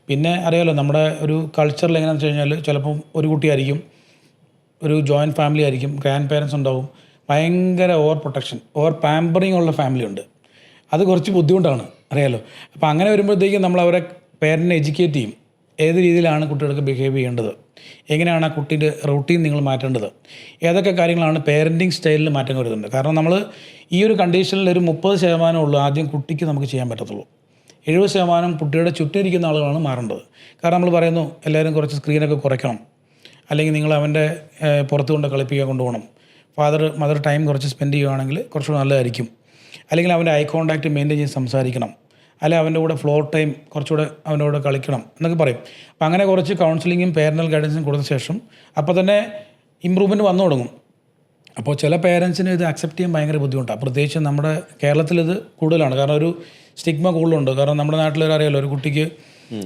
പിന്നെ അറിയാമല്ലോ നമ്മുടെ ഒരു കൾച്ചറിൽ എങ്ങനെയാണെന്ന് വെച്ച് കഴിഞ്ഞാൽ ചിലപ്പം ഒരു കുട്ടിയായിരിക്കും, ഒരു ജോയിൻറ്റ് ഫാമിലി ആയിരിക്കും, ഗ്രാൻഡ് പേരൻസ് ഉണ്ടാവും, ഭയങ്കര ഓവർ പ്രൊട്ടക്ഷൻ, ഓവർ പാമ്പറിങ് ഉള്ള ഫാമിലി ഉണ്ട്. അത് കുറച്ച് ബുദ്ധിമുട്ടാണ്, അറിയാമല്ലോ. അപ്പോൾ അങ്ങനെ വരുമ്പോഴത്തേക്കും നമ്മൾ അവരെ പേരൻറ്റിനെ എഡ്യൂക്കേറ്റ് ചെയ്യും. ഏത് രീതിയിലാണ് കുട്ടികൾക്ക് ബിഹേവ് ചെയ്യേണ്ടത്, എങ്ങനെയാണ് ആ കുട്ടീൻ്റെ റൂട്ടീൻ നിങ്ങൾ മാറ്റേണ്ടത്, ഏതൊക്കെ കാര്യങ്ങളാണ് പേരൻറ്റിങ് സ്റ്റൈലിൽ മാറ്റം വരുന്നുണ്ട്. കാരണം നമ്മൾ ഈ ഒരു കണ്ടീഷനിൽ ഒരു 30% ഉള്ളൂ ആദ്യം കുട്ടിക്ക് നമുക്ക് ചെയ്യാൻ പറ്റത്തുള്ളൂ. 70% കുട്ടിയുടെ ചുറ്റിരിക്കുന്ന ആളുകളാണ് മാറേണ്ടത്. കാരണം നമ്മൾ പറയുന്നു എല്ലാവരും കുറച്ച് സ്ക്രീനൊക്കെ കുറയ്ക്കണം, അല്ലെങ്കിൽ നിങ്ങൾ അവൻ്റെ പുറത്ത് കൊണ്ട് കളിപ്പിക്കാൻ കൊണ്ടുപോകണം, മദർ ടൈം കുറച്ച് സ്പെൻഡ് ചെയ്യുകയാണെങ്കിൽ കുറച്ചുകൂടെ നല്ലതായിരിക്കും, അല്ലെങ്കിൽ അവൻ്റെ ഐ കോൺടാക്റ്റ് മെയിൻറ്റെയിൻ ചെയ്ത് സംസാരിക്കണം, അല്ലെങ്കിൽ അവൻ്റെ കൂടെ ഫ്ലോർ ടൈം കുറച്ചുകൂടെ അവൻ്റെ കൂടെ കളിക്കണം എന്നൊക്കെ പറയും. അപ്പോൾ അങ്ങനെ കുറച്ച് കൗൺസിലിങ്ങും പേരൻ്റൽ ഗൈഡൻസും കൊടുത്ത ശേഷം അപ്പോൾ തന്നെ ഇമ്പ്രൂവ്മെൻറ്റ് വന്നു തുടങ്ങും. അപ്പോൾ ചില പേരൻസിന് ഇത് അക്സെപ്റ്റ് ചെയ്യാൻ ഭയങ്കര ബുദ്ധിമുട്ടാണ്. പ്രത്യേകിച്ച് നമ്മുടെ കേരളത്തിലിത് കൂടുതലാണ്. കാരണം ഒരു സ്റ്റിഗ്മ കൂടുതലുണ്ട്. കാരണം നമ്മുടെ നാട്ടിലൊരറിയാമല്ലോ, ഒരു കുട്ടിക്ക്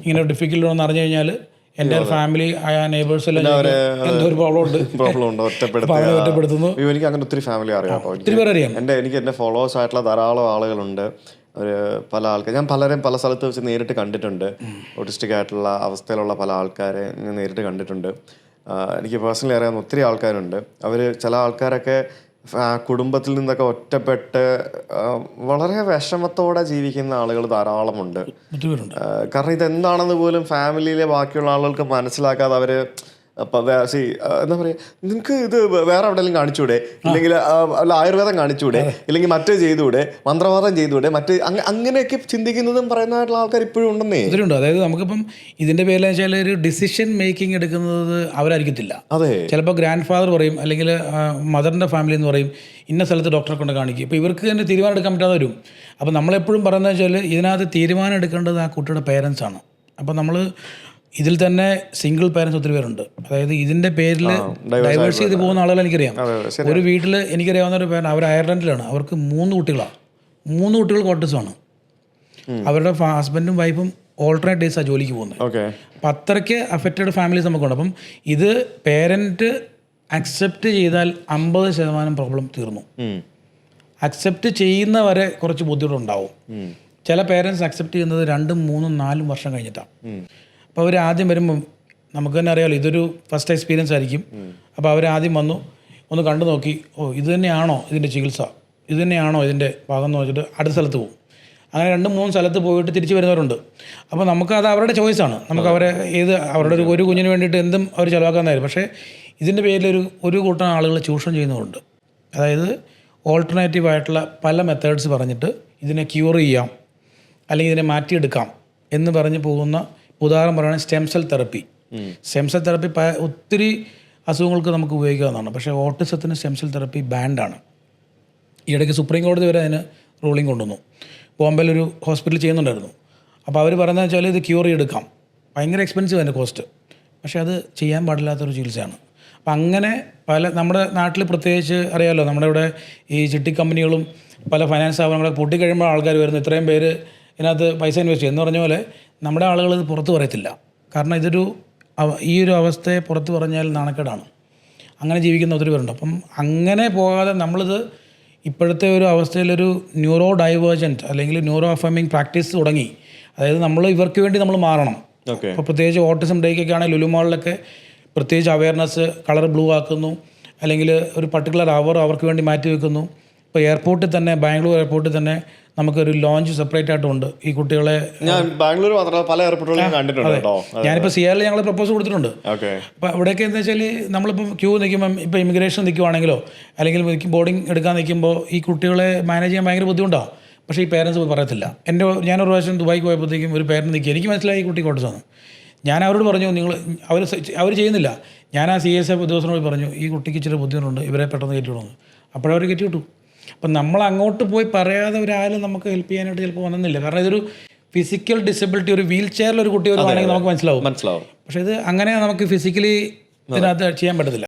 ഇങ്ങനെ ഡിഫിക്കൽട്ട് എന്ന് അറിഞ്ഞു കഴിഞ്ഞാൽ എൻ്റെ ഒരു ഫാമിലി നെയ്ബേഴ്സ് എല്ലാം എന്തോ ഒരു പ്രോബ്ലം ഉണ്ട്, ഒറ്റപ്പെടുത്തുന്നു. എനിക്ക് അങ്ങനെ ഒത്തിരി ഫാമിലി അറിയാം, ഒത്തിരി പേര് അറിയാം. എനിക്ക് എൻ്റെ ഫോളോവേഴ്സ് ആയിട്ടുള്ള ധാരാളം ആളുകളുണ്ട്. പല ആൾക്കാർ ഞാൻ പല സ്ഥലത്ത് വെച്ച് നേരിട്ട് കണ്ടിട്ടുണ്ട്. ഓട്ടിസ്റ്റിക് ആയിട്ടുള്ള അവസ്ഥയിലുള്ള പല ആൾക്കാരെ ഞാൻ നേരിട്ട് കണ്ടിട്ടുണ്ട്. എനിക്ക് പേഴ്സണലി അറിയാവുന്ന ഒത്തിരി ആൾക്കാരുണ്ട്. ചില ആൾക്കാരൊക്കെ കുടുംബത്തിൽ നിന്നൊക്കെ ഒറ്റപ്പെട്ട് വളരെ വിഷമത്തോടെ ജീവിക്കുന്ന ആളുകൾ ധാരാളമുണ്ട്. കാരണം ഇതെന്താണെന്ന് പോലും ഫാമിലിയിലെ ബാക്കിയുള്ള ആളുകൾക്ക് മനസ്സിലാക്കാതെ അവർ എന്താ പറയുക, നിങ്ങൾക്ക് ഇത് വേറെ എവിടെയെങ്കിലും കാണിച്ചൂടെ, ഇല്ലെങ്കിൽ ആയുർവേദം കാണിച്ചൂടെ, ഇല്ലെങ്കിൽ മറ്റേ ചെയ്തുകൂടെ, മന്ത്രവാദം ചെയ്തുകൂടെ, അങ്ങനെയൊക്കെ ചിന്തിക്കുന്നതും പറയുന്നതായിട്ടുള്ള ആൾക്കാർ ഇപ്പോഴും ഉണ്ടെന്നേ. ഇതിലുണ്ട്. അതായത് നമുക്കിപ്പം ഇതിൻ്റെ പേരിൽ വെച്ചാൽ ഒരു ഡിസിഷൻ മേക്കിംഗ് എടുക്കുന്നത് അവരായിരിക്കത്തില്ല. അതെ, ചിലപ്പോൾ ഗ്രാൻഡ് ഫാദർ പറയും, അല്ലെങ്കിൽ മദറിൻ്റെ ഫാമിലി എന്ന് പറയും, ഇന്ന സ്ഥലത്ത് ഡോക്ടറെ കൊണ്ട് കാണിക്കും. ഇപ്പോൾ ഇവർക്ക് തന്നെ തീരുമാനം എടുക്കാൻ പറ്റാതെ വരും. അപ്പോൾ നമ്മളെപ്പോഴും പറയുന്നത് വെച്ചാൽ ഇതിനകത്ത് തീരുമാനം എടുക്കേണ്ടത് ആ കുട്ടിയുടെ പേരൻസാണ്. അപ്പോൾ നമ്മൾ ഇതിൽ തന്നെ സിംഗിൾ പേരൻസ് ഒത്തിരി പേരുണ്ട്. അതായത് ഇതിൻ്റെ പേരിൽ ഡൈവേഴ്സ് ചെയ്ത് പോകുന്ന ആളുകൾ എനിക്കറിയാം. ഒരു വീട്ടിൽ എനിക്കറിയാവുന്ന ഒരു പേരൻ, അവർ അയർലൻഡിലാണ്, അവർക്ക് 3 കുട്ടികളാണ്. 3 കുട്ടികൾക്ക് ഓട്ടിസമാണ്. അവരുടെ ഹസ്ബൻഡും വൈഫും ഓൾട്ടർനേറ്റ് ഡേയ്സാണ് ജോലിക്ക് പോകുന്നത്. അപ്പം അത്രയ്ക്ക് അഫക്റ്റഡ് ഫാമിലീസ് നമുക്കുണ്ട്. അപ്പം ഇത് പേരൻറ്റ് അക്സെപ്റ്റ് ചെയ്താൽ 50% പ്രോബ്ലം തീർന്നു. അക്സെപ്റ്റ് ചെയ്യുന്നവരെ കുറച്ച് ബുദ്ധിമുട്ടുണ്ടാവും. ചില പേരൻസ് അക്സെപ്റ്റ് ചെയ്യുന്നത് 2, 3, 4 വർഷം കഴിഞ്ഞിട്ടാണ്. അപ്പോൾ അവർ ആദ്യം വരുമ്പം നമുക്ക് തന്നെ അറിയാമല്ലോ, ഇതൊരു ഫസ്റ്റ് എക്സ്പീരിയൻസ് ആയിരിക്കും. അപ്പോൾ അവരാദ്യം വന്നു, ഒന്ന് കണ്ടു നോക്കി, ഇത് തന്നെയാണോ ഇതിൻ്റെ ചികിത്സ, ഇത് തന്നെയാണോ ഇതിൻ്റെ ഭാഗം എന്ന് വെച്ചിട്ട് അടുത്ത സ്ഥലത്ത് പോകും. അങ്ങനെ 2-3 സ്ഥലത്ത് പോയിട്ട് തിരിച്ച് വരുന്നവരുണ്ട്. അപ്പോൾ നമുക്കത് അവരുടെ ചോയ്സാണ്. നമുക്ക് അവരെ അവരുടെ ഒരു കുഞ്ഞിന് വേണ്ടിയിട്ട് എന്തും അവർ ചിലവാക്കാമെന്നായിരുന്നു. പക്ഷേ ഇതിൻ്റെ പേരിൽ ഒരു കൂട്ടം ആളുകൾ ചൂഷണം ചെയ്യുന്നവരുണ്ട്. അതായത് ഓൾട്ടർനേറ്റീവായിട്ടുള്ള പല മെത്തേഡ്സ് പറഞ്ഞിട്ട് ഇതിനെ ക്യൂർ ചെയ്യാം, അല്ലെങ്കിൽ ഇതിനെ മാറ്റിയെടുക്കാം എന്ന് പറഞ്ഞ് പോകുന്ന, ഉദാഹരണം പറയുകയാണെങ്കിൽ stem cell therapy. Stem cell therapy ഒത്തിരി അസുഖങ്ങൾക്ക് നമുക്ക് ഉപയോഗിക്കാവുന്നതാണ്. പക്ഷേ ഓട്ടിസത്തിന് സ്റ്റെം സെൽ തെറപ്പി ബാൻഡാണ്. ഈയിടയ്ക്ക് സുപ്രീം കോടതി വരെ അതിന് റൂളിംഗ് കൊണ്ടുവന്നു. ബോംബെയിൽ ഒരു ഹോസ്പിറ്റൽ ചെയ്യുന്നുണ്ടായിരുന്നു. അപ്പോൾ അവർ പറയുന്നത് വെച്ചാൽ ഇത് ക്യൂർ ചെയ്തെടുക്കാം, ഭയങ്കര എക്സ്പെൻസീവ് അതിൻ്റെ കോസ്റ്റ്, പക്ഷേ അത് ചെയ്യാൻ പാടില്ലാത്തൊരു ചികിത്സയാണ്. അപ്പം അങ്ങനെ നമ്മുടെ നാട്ടിൽ പ്രത്യേകിച്ച് അറിയാമല്ലോ, നമ്മുടെ ഇവിടെ ഈ ചിട്ടി കമ്പനികളും പല ഫൈനാൻസ് സ്ഥാപനങ്ങളൊക്കെ പൊട്ടിക്കഴിയുമ്പോൾ ആൾക്കാർ വരുന്നു, ഇത്രയും പേര് ഇതിനകത്ത് പൈസ ഇൻവെസ്റ്റ് ചെയ്യും എന്ന് പറഞ്ഞ പോലെ നമ്മുടെ ആളുകൾ ഇത് പുറത്ത് പറയത്തില്ല. കാരണം ഈ ഒരു അവസ്ഥയെ പുറത്ത് പറഞ്ഞാൽ നാണക്കേടാണ്. അങ്ങനെ ജീവിക്കുന്ന ഒത്തിരി പേരുണ്ട്. അപ്പം അങ്ങനെ പോകാതെ നമ്മളിത് ഇപ്പോഴത്തെ ഒരു അവസ്ഥയിലൊരു ന്യൂറോ ഡൈവേർജൻറ്റ് അല്ലെങ്കിൽ ന്യൂറോ അഫർമിങ് പ്രാക്ടീസ് തുടങ്ങി. അതായത് നമ്മൾ ഇവർക്ക് വേണ്ടി നമ്മൾ മാറണം. അപ്പോൾ പ്രത്യേകിച്ച് ഓട്ടിസം ഡേക്കൊക്കെ ആണെങ്കിൽ ലുലുമാളിലൊക്കെ പ്രത്യേകിച്ച് അവയർനെസ്, കളർ ബ്ലൂ ആക്കുന്നു, അല്ലെങ്കിൽ ഒരു പർട്ടിക്കുലർ അവർക്ക് വേണ്ടി മാറ്റി വെക്കുന്നു. ഇപ്പോൾ എയർപോർട്ടിൽ തന്നെ, ബാംഗ്ലൂർ എയർപോർട്ടിൽ തന്നെ നമുക്കൊരു ലോഞ്ച് സെപ്പറേറ്റ് ആയിട്ടുണ്ട് ഈ കുട്ടികളെ. ഞാൻ ബാംഗ്ലൂർ മാത്രമല്ല പല എയർപോർട്ടുകളിലും കണ്ടിട്ടുണ്ട് കേട്ടോ. ഞാനിപ്പോൾ സിയാറിൽ ഞങ്ങൾ പ്രപ്പോസ് കൊടുത്തിട്ടുണ്ട്. അപ്പോൾ ഇവിടെയൊക്കെ എന്താ വെച്ചാൽ നമ്മളിപ്പോൾ ക്യൂ നിൽക്കുമ്പം, ഇപ്പോൾ ഇമിഗ്രേഷൻ നിൽക്കുവാണെങ്കിലോ അല്ലെങ്കിൽ ബോർഡിംഗ് എടുക്കാൻ നിൽക്കുമ്പോൾ ഈ കുട്ടികളെ മാനേജ് ചെയ്യാൻ ഭയങ്കര ബുദ്ധിമുട്ടാണ്. പക്ഷേ ഈ പേരൻസ് പറയത്തില്ല. ഞാനൊരു പ്രാവശ്യം ദുബായിക്ക് പോയപ്പോഴത്തേക്കും ഒരു പേരൻറ്റ് നിൽക്കുക, എനിക്ക് മനസ്സിലായി ഈ കുട്ടി കോട്ടസാണ്. ഞാൻ അവരോട് പറഞ്ഞു, അവർ ചെയ്യുന്നില്ല. ഞാൻ ആ CSF ഉദ്യോഗസ്ഥനോട് പറഞ്ഞു, ഈ കുട്ടിക്ക് ഇച്ചിരി ബുദ്ധിമുട്ടുണ്ട്, ഇവരെ പെട്ടെന്ന് കയറ്റി വിടുന്നു. അപ്പോഴവർ കയറ്റി വിട്ടു. അപ്പം നമ്മൾ അങ്ങോട്ട് പോയി പറയാതെ ഒരാളും നമുക്ക് ഹെൽപ്പ് ചെയ്യാനായിട്ട് ചിലപ്പോൾ വന്നില്ല. കാരണം ഇതൊരു ഫിസിക്കൽ ഡിസബിലിറ്റി, ഒരു വീൽ ചെയറിലൊരു കുട്ടി വരുവാണെങ്കിൽ നമുക്ക് മനസ്സിലാവും. പക്ഷേ ഇത് അങ്ങനെ നമുക്ക് ഫിസിക്കലി ഇതിനകത്ത് ചെയ്യാൻ പറ്റത്തില്ല.